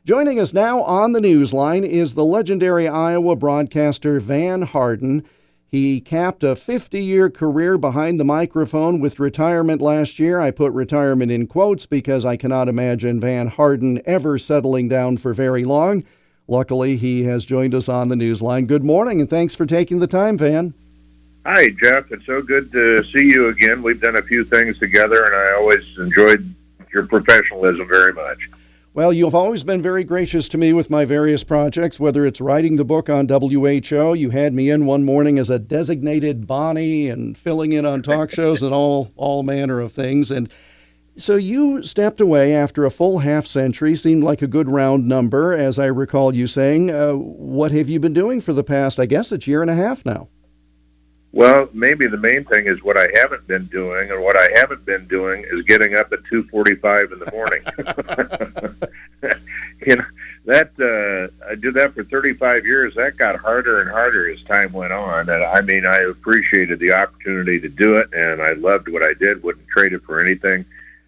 Joining us now on the newsline is the legendary Iowa broadcaster Van Harden. He capped a 50-year career behind the microphone with retirement last year. I put retirement in quotes because I cannot imagine Van Harden ever settling down for very long. Luckily, he has joined us on the newsline. Good morning, and thanks for taking the time, Van. Hi, Jeff. It's so good to see you again. We've done a few things together, and I always enjoyed your professionalism very much. Well, you've always been very gracious to me with my various projects, whether it's writing the book on WHO. You had me in one morning as a designated Bonnie and filling in on talk shows and all manner of things. And so you stepped away after a full half century, seemed like a good round number, as I recall you saying. What have you been doing for the past, I guess it's year and a half now? Well, maybe the main thing is what I haven't been doing, and what I haven't been doing is getting up at 2:45 in the morning. I did that for 35 years. That got harder and harder as time went on. And I appreciated the opportunity to do it, and I loved what I did. Wouldn't trade it for anything.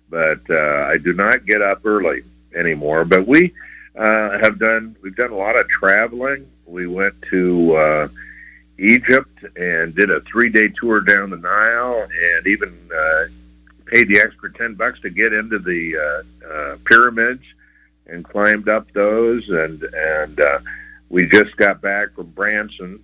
But I do not get up early anymore. But we've done a lot of traveling. We went to Egypt and did a 3-day tour down the Nile, and even paid the extra $10 to get into the pyramids and climbed up those. And we just got back from Branson.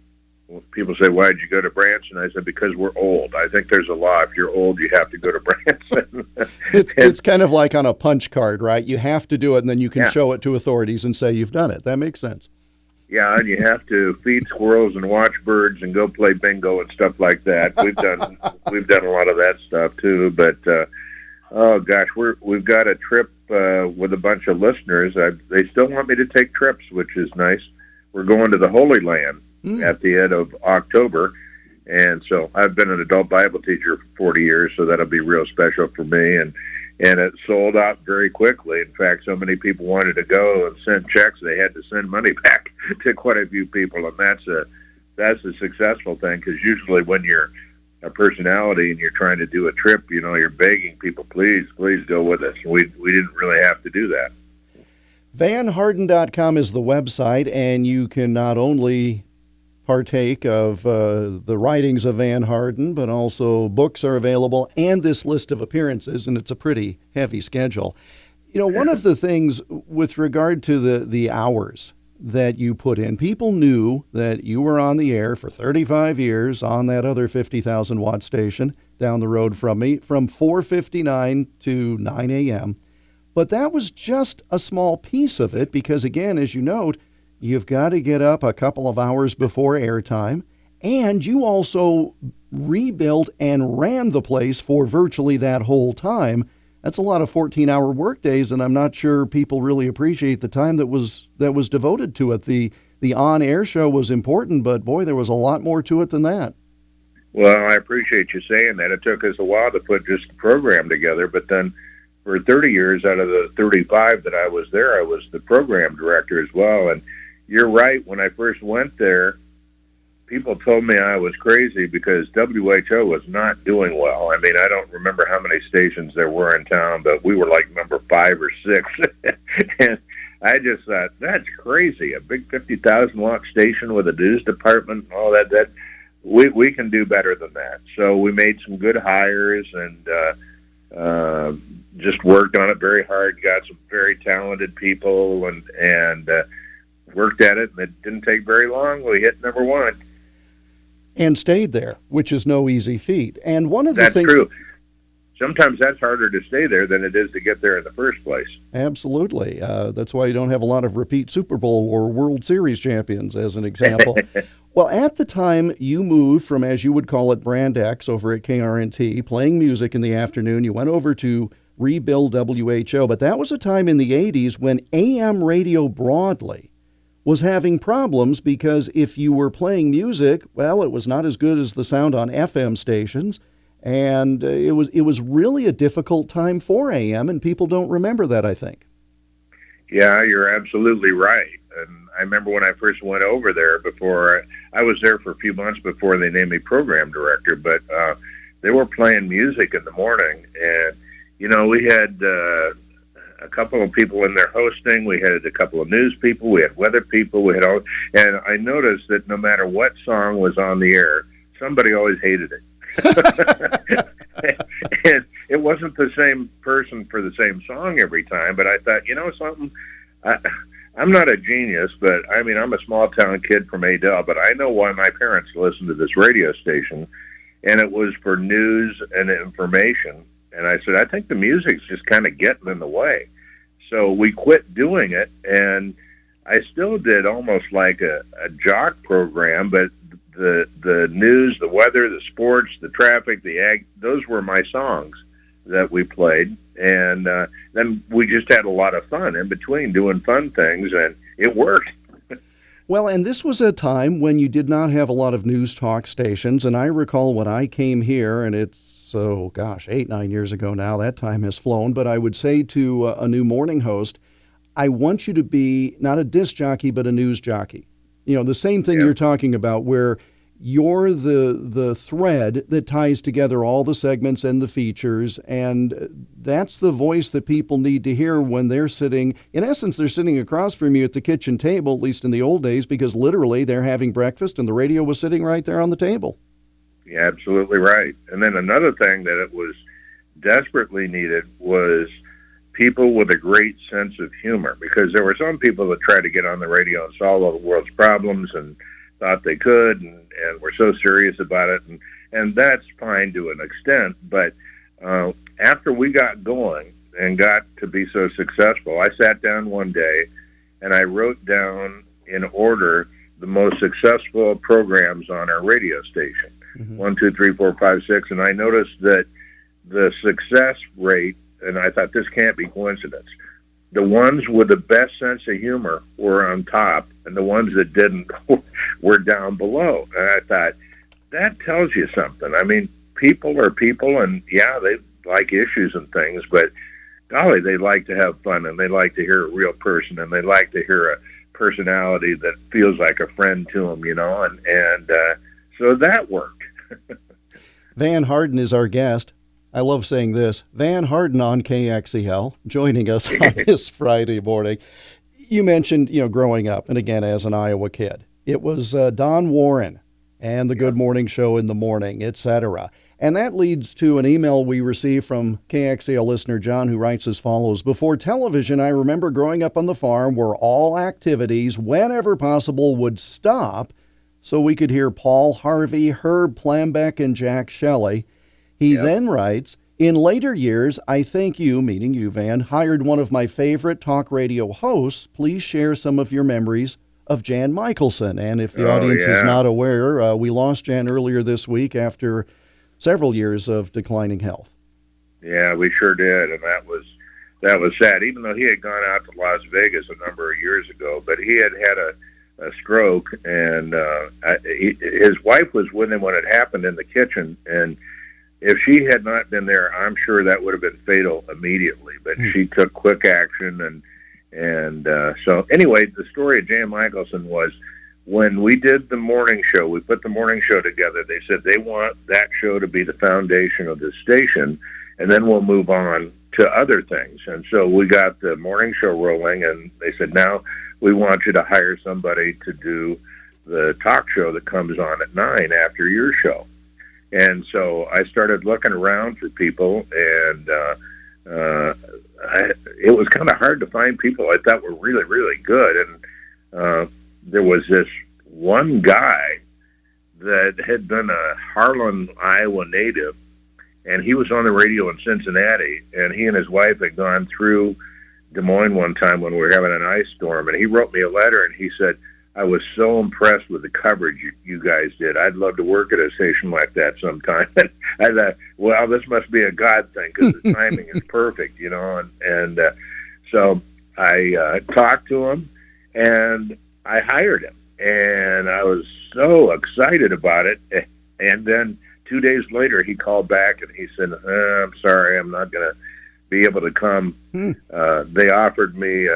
People say, "Why'd you go to Branson?" I said, "Because we're old. I think there's a law. If you're old, you have to go to Branson." It's kind of like on a punch card, right? You have to do it, and then you can show it to authorities and say you've done it. That makes sense. Yeah, and you have to feed squirrels and watch birds and go play bingo and stuff like that. We've done a lot of that stuff too. But oh gosh, we've got a trip with a bunch of listeners. They still want me to take trips, which is nice. We're going to the Holy Land at the end of October, and so I've been an adult Bible teacher for 40 years, so that'll be real special for me. And it sold out very quickly. In fact, so many people wanted to go and send checks, they had to send money back to quite a few people. And that's a successful thing, because usually when you're a personality and you're trying to do a trip, you're begging people, please go with us. We didn't really have to do that. VanHarden.com is the website, and you can not only partake of the writings of Van Harden, but also books are available and this list of appearances, and it's a pretty heavy schedule. One of the things with regard to the hours that you put in, people knew that you were on the air for 35 years on that other 50,000 watt station down the road from me from 4:59 to 9 a.m. But that was just a small piece of it because, again, as you note, you've got to get up a couple of hours before airtime, and you also rebuilt and ran the place for virtually that whole time. That's a lot of 14-hour workdays, and I'm not sure people really appreciate the time that was devoted to it. The on-air show was important, but boy, there was a lot more to it than that. Well, I appreciate you saying that. It took us a while to put just the program together, but then for 30 years out of the 35 that I was there, I was the program director as well. And you're right. When I first went there, people told me I was crazy because WHO was not doing well. I don't remember how many stations there were in town, but we were like number 5 or 6. And I just thought, that's crazy. A big 50,000 watt station with a news department and all that. We can do better than that. So we made some good hires and just worked on it very hard, got some very talented people and worked at it, and it didn't take very long. We hit number 1. And stayed there, which is no easy feat. And one of the things... That's true. Sometimes that's harder to stay there than it is to get there in the first place. Absolutely. That's why you don't have a lot of repeat Super Bowl or World Series champions, as an example. Well, at the time you moved from, as you would call it, Brand X over at KRNT, playing music in the afternoon, you went over to rebuild WHO. But that was a time in the 80s when AM radio broadly was having problems because if you were playing music, well, it was not as good as the sound on FM stations, and it was really a difficult time for AM, and people don't remember that, I think. Yeah, you're absolutely right. And I remember when I first went over there, before I was there for a few months before they named me program director, but they were playing music in the morning, and we had a couple of people in there hosting. We had a couple of news people. We had weather people. We had all, and I noticed that no matter what song was on the air, somebody always hated it. And it wasn't the same person for the same song every time. But I thought, you know something, I'm not a genius, but I mean, I'm a small town kid from Adel, but I know why my parents listened to this radio station, and it was for news and information. And I said, I think the music's just kind of getting in the way. So we quit doing it, and I still did almost like a jock program, but the news, the weather, the sports, the traffic, the ag, those were my songs that we played. And then we just had a lot of fun in between doing fun things, and it worked. Well, and this was a time when you did not have a lot of news talk stations, and I recall when I came here, and it's, 8-9 years ago now, that time has flown, but I would say to a new morning host, I want you to be not a disc jockey, but a news jockey. You know, the same thing you're talking about, where you're the thread that ties together all the segments and the features, and that's the voice that people need to hear when they're sitting, in essence, they're sitting across from you at the kitchen table, at least in the old days, because literally they're having breakfast and the radio was sitting right there on the table. Yeah, absolutely right. And then another thing that it was desperately needed was people with a great sense of humor, because there were some people that tried to get on the radio and solve all the world's problems and thought they could, and were so serious about it, and that's fine to an extent. But after we got going and got to be so successful, I sat down one day and I wrote down in order the most successful programs on our radio station. 1, 2, 3, 4, 5, 6, and I noticed that the success rate, and I thought this can't be coincidence, the ones with the best sense of humor were on top, and the ones that didn't were down below. And I thought, that tells you something. I mean, people are people, and yeah, they like issues and things, but golly, they like to have fun, and they like to hear a real person, and they like to hear a personality that feels like a friend to them, you know, and so that worked. Van Harden is our guest. I love saying this. Van Harden on KXEL, joining us on this Friday morning. You mentioned, growing up, and again, as an Iowa kid, it was Don Warren and the Good Morning Show in the morning, etc. And that leads to an email we received from KXEL listener John, who writes as follows: before television, I remember growing up on the farm where all activities, whenever possible, would stop so we could hear Paul Harvey, Herb Plambeck, and Jack Shelley. He then writes, in later years, I think you, meaning you, Van, hired one of my favorite talk radio hosts. Please share some of your memories of Jan Mickelson. And if the audience is not aware, we lost Jan earlier this week after several years of declining health. Yeah, we sure did, and that was sad, even though he had gone out to Las Vegas a number of years ago, but he had a stroke, and his wife was with him when it happened in the kitchen, and if she had not been there, I'm sure that would have been fatal immediately. But she took quick action, and so anyway, the story of Jan Mickelson was when we did the morning show. We put the morning show together. They said they want that show to be the foundation of the station, and then we'll move on to other things. And so we got the morning show rolling, and they said, now we want you to hire somebody to do the talk show that comes on at 9 after your show. And so I started looking around for people, and it was kind of hard to find people I thought were really, really good. And there was this one guy that had been a Harlan, Iowa native, and he was on the radio in Cincinnati, and he and his wife had gone through Des Moines one time when we were having an ice storm, and he wrote me a letter, and he said, I was so impressed with the coverage you guys did. I'd love to work at a station like that sometime. And I thought, well, this must be a God thing because the timing is perfect, and so I talked to him, and I hired him, and I was so excited about it. And then 2 days later, he called back, and he said, I'm sorry, I'm not going to be able to come. They offered me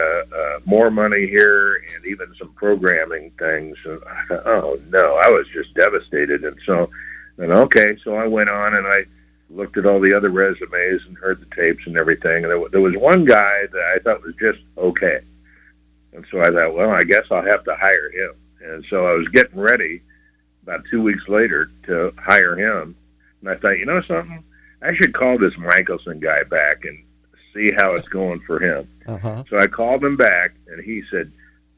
more money here and even some programming things. And I thought, oh no, I was just devastated. And so I went on, and looked at all the other resumes and heard the tapes and everything. And there was one guy that I thought was just okay. And so I thought, well, I guess I'll have to hire him. And so I was getting ready about 2 weeks later to hire him. And I thought, you know something? I should call this Mickelson guy back and see how it's going for him. So I called him back, and he said,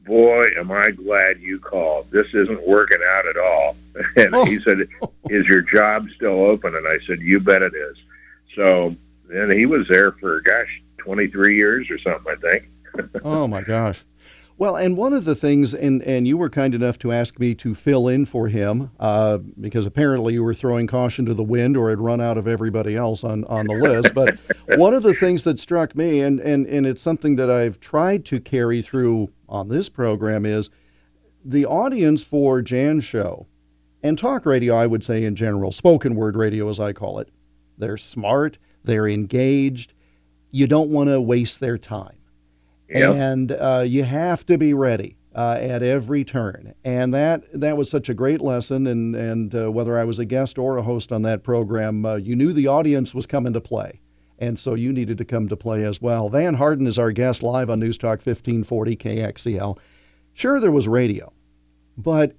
boy, am I glad you called. This isn't working out at all. And he said, is your job still open? And I said, you bet it is. So then he was there for, 23 years or something, I think. Oh, my gosh. Well, and one of the things, and you were kind enough to ask me to fill in for him, because apparently you were throwing caution to the wind or had run out of everybody else on the list. But one of the things that struck me, and it's something that I've tried to carry through on this program, is the audience for Jan's show, and talk radio, I would say in general, spoken word radio as I call it, they're smart, they're engaged, you don't want to waste their time. Yep. And you have to be ready at every turn. And that was such a great lesson. And whether I was a guest or a host on that program, you knew the audience was coming to play. And so you needed to come to play as well. Van Harden is our guest live on News Talk 1540 KXEL. Sure, there was radio, but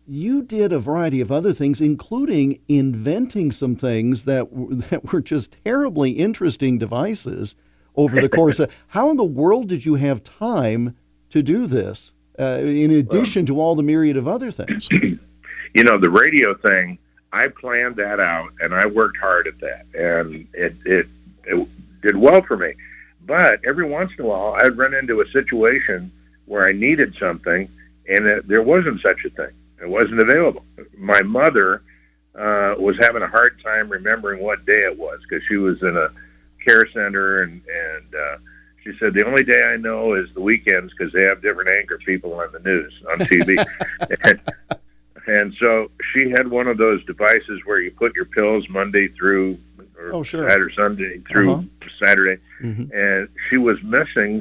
you did a variety of other things, including inventing some things that were just terribly interesting devices over the course of, how in the world did you have time to do this, in addition to all the myriad of other things? You know, the radio thing, I planned that out, and I worked hard at that, and it did well for me. But every once in a while, I'd run into a situation where I needed something, and there wasn't such a thing. It wasn't available. My mother was having a hard time remembering what day it was, because she was in a care center, and she said, the only day I know is the weekends, because they have different anchor people on the news, on TV. and so she had one of those devices where you put your pills Monday through, or Saturday, Sunday through Saturday, and she was missing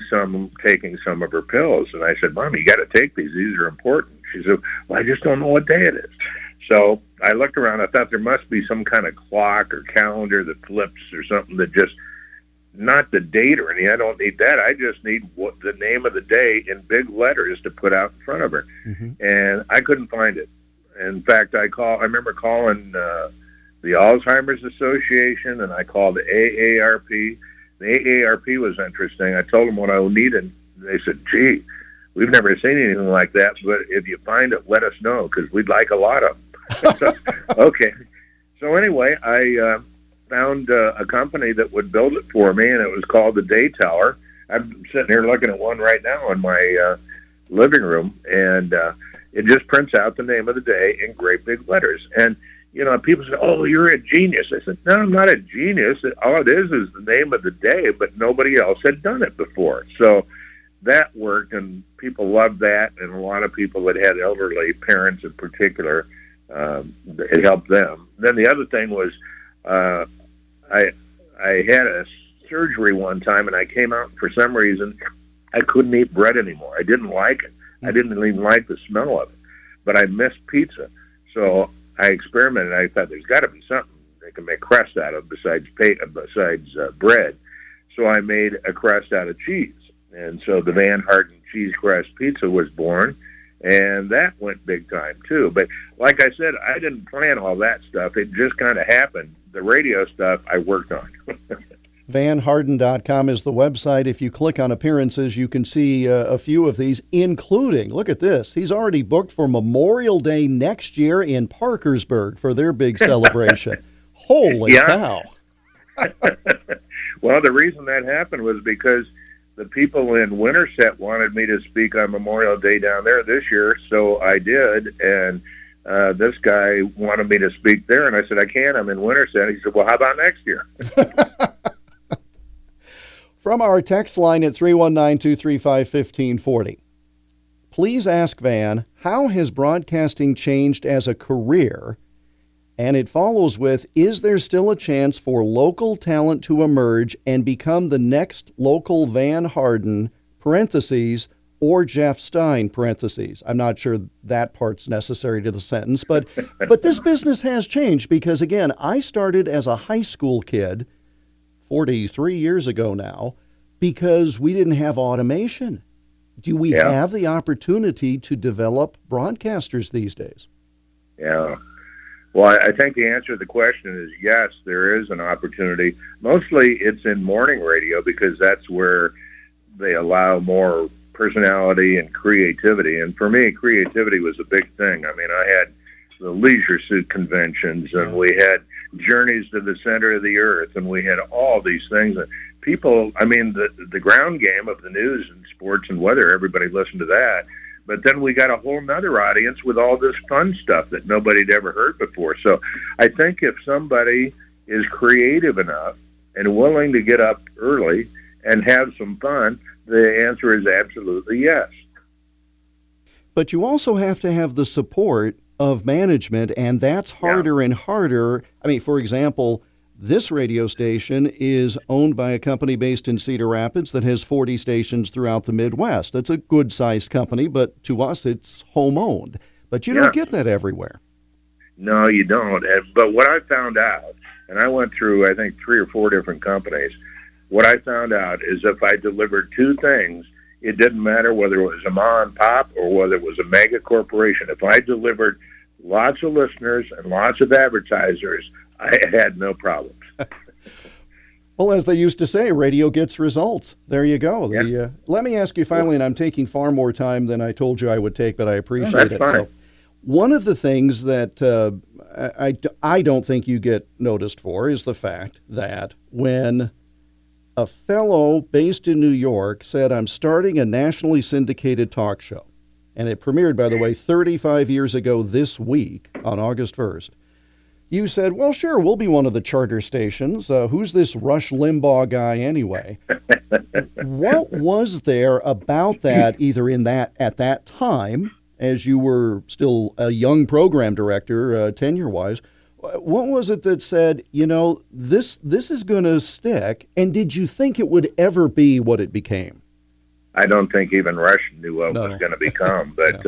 taking some of her pills. And I said, Mom, you got to take these are important. She said, well, I just don't know what day it is. So I looked around. I thought there must be some kind of clock or calendar that flips or something that just, not the date or anything. I don't need that. I just need the name of the day in big letters to put out in front of her. And I couldn't find it. In fact, I remember calling the Alzheimer's Association, and I called the AARP. The AARP was interesting. I told them what I needed. And they said, gee, we've never seen anything like that, but if you find it, let us know, because we'd like a lot of them. So, okay. So anyway, I found a company that would build it for me, and it was called the Day Tower. I'm sitting here looking at one right now in my living room, and it just prints out the name of the day in great big letters. And, you know, people say, oh, you're a genius. I said, no, I'm not a genius. All it is the name of the day, but nobody else had done it before. So that worked, and people loved that, and a lot of people that had elderly parents in particular, it helped them. Then the other thing was, I had a surgery one time, and I came out, and for some reason, I couldn't eat bread anymore. I didn't like it. I didn't even like the smell of it, but I missed pizza. So I experimented. I thought there's got to be something they can make crust out of besides bread. So I made a crust out of cheese. And so the Van Harden cheese crust pizza was born, and that went big time too. But like I said, I didn't plan all that stuff. It just kind of happened. The radio stuff I worked on. VanHarden.com is the website. If you click on appearances, you can see a few of these, including, look at this, he's already booked for Memorial Day next year in Parkersburg for their big celebration. Holy cow. Well, the reason that happened was because the people in Winterset wanted me to speak on Memorial Day down there this year, so I did, and this guy wanted me to speak there, and I said, I can't, I'm in Winterset. He said, well, how about next year? From our text line at 319-235-1540, please ask Van, how has broadcasting changed as a career? And it follows with, is there still a chance for local talent to emerge and become the next local Van Harden, parentheses, or Jeff Stein, parentheses. I'm not sure that part's necessary to the sentence, but this business has changed because, again, I started as a high school kid 43 years ago now because we didn't have automation. Do we have the opportunity to develop broadcasters these days? Yeah. Well, I think the answer to the question is yes, there is an opportunity. Mostly it's in morning radio because that's where they allow more personality and creativity. And for me, creativity was a big thing. I mean, I had the leisure suit conventions, and we had journeys to the center of the earth, and we had all these things. And people, I mean, the ground game of the news and sports and weather, everybody listened to that. But then we got a whole nother audience with all this fun stuff that nobody'd ever heard before. So I think if somebody is creative enough and willing to get up early and have some fun, the answer is absolutely yes. But you also have to have the support of management, and that's harder and harder. I mean, for example, this radio station is owned by a company based in Cedar Rapids that has 40 stations throughout the Midwest. It's a good-sized company, but to us, it's home-owned. But you don't get that everywhere. No, you don't. But what I found out, and I went through, I think, 3 or 4 different companies, what I found out is if I delivered 2 things, it didn't matter whether it was a mom and pop or whether it was a mega corporation. If I delivered lots of listeners and lots of advertisers, I had no problems. Well, as they used to say, radio gets results. There you go. Yeah. Let me ask you finally, and I'm taking far more time than I told you I would take, but I appreciate it. Fine. So, one of the things that I don't think you get noticed for is the fact that when a fellow based in New York said, I'm starting a nationally syndicated talk show, and it premiered, by the way, 35 years ago this week on August 1st, you said, well, sure, we'll be one of the charter stations. Who's this Rush Limbaugh guy anyway? What was there about that, either in that at that time, as you were still a young program director, tenure-wise, what was it that said, you know, this is going to stick? And did you think it would ever be what it became? I don't think even Rush knew what it was going to become. But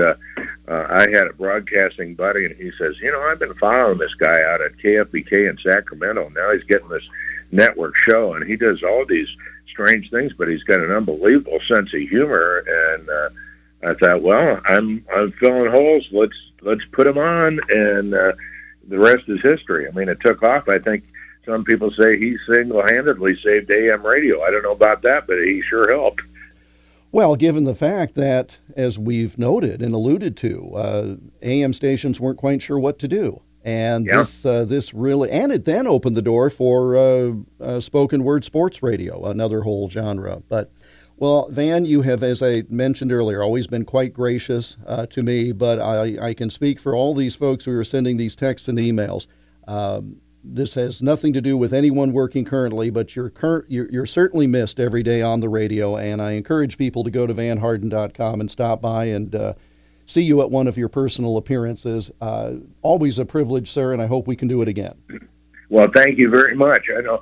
I had a broadcasting buddy, and he says, you know, I've been following this guy out at KFBK in Sacramento. Now he's getting this network show, and he does all these strange things, but he's got an unbelievable sense of humor. And I thought, well, I'm filling holes. Let's put him on, and the rest is history. I mean, it took off. I think some people say he single-handedly saved AM radio. I don't know about that, but he sure helped. Well, given the fact that, as we've noted and alluded to, AM stations weren't quite sure what to do. And this really, and it then opened the door for spoken word sports radio, another whole genre. But, well, Van, you have, as I mentioned earlier, always been quite gracious to me, but I can speak for all these folks who are sending these texts and emails. This has nothing to do with anyone working currently, but you're certainly missed every day on the radio, and I encourage people to go to vanharden.com and stop by and see you at one of your personal appearances. Always a privilege, sir, and I hope we can do it again. Well, thank you very much. I know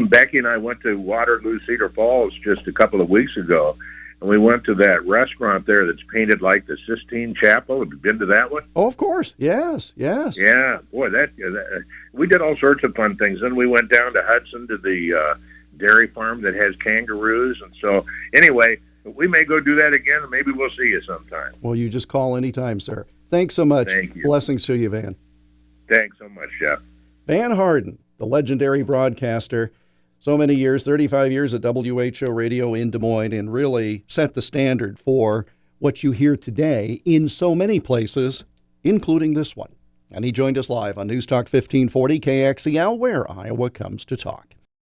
Becky and I went to Waterloo, Cedar Falls just a couple of weeks ago, and we went to that restaurant there that's painted like the Sistine Chapel. Have you been to that one? Oh, of course. Yes. Yeah, boy, that we did all sorts of fun things. Then we went down to Hudson to the dairy farm that has kangaroos. And so, anyway, we may go do that again, and maybe we'll see you sometime. Well, you just call anytime, sir. Thanks so much. Thank you. Blessings to you, Van. Thanks so much, Jeff. Van Harden, the legendary broadcaster. So many years, 35 years at WHO Radio in Des Moines, and really set the standard for what you hear today in so many places, including this one. And he joined us live on News Talk 1540 KXEL, where Iowa comes to talk.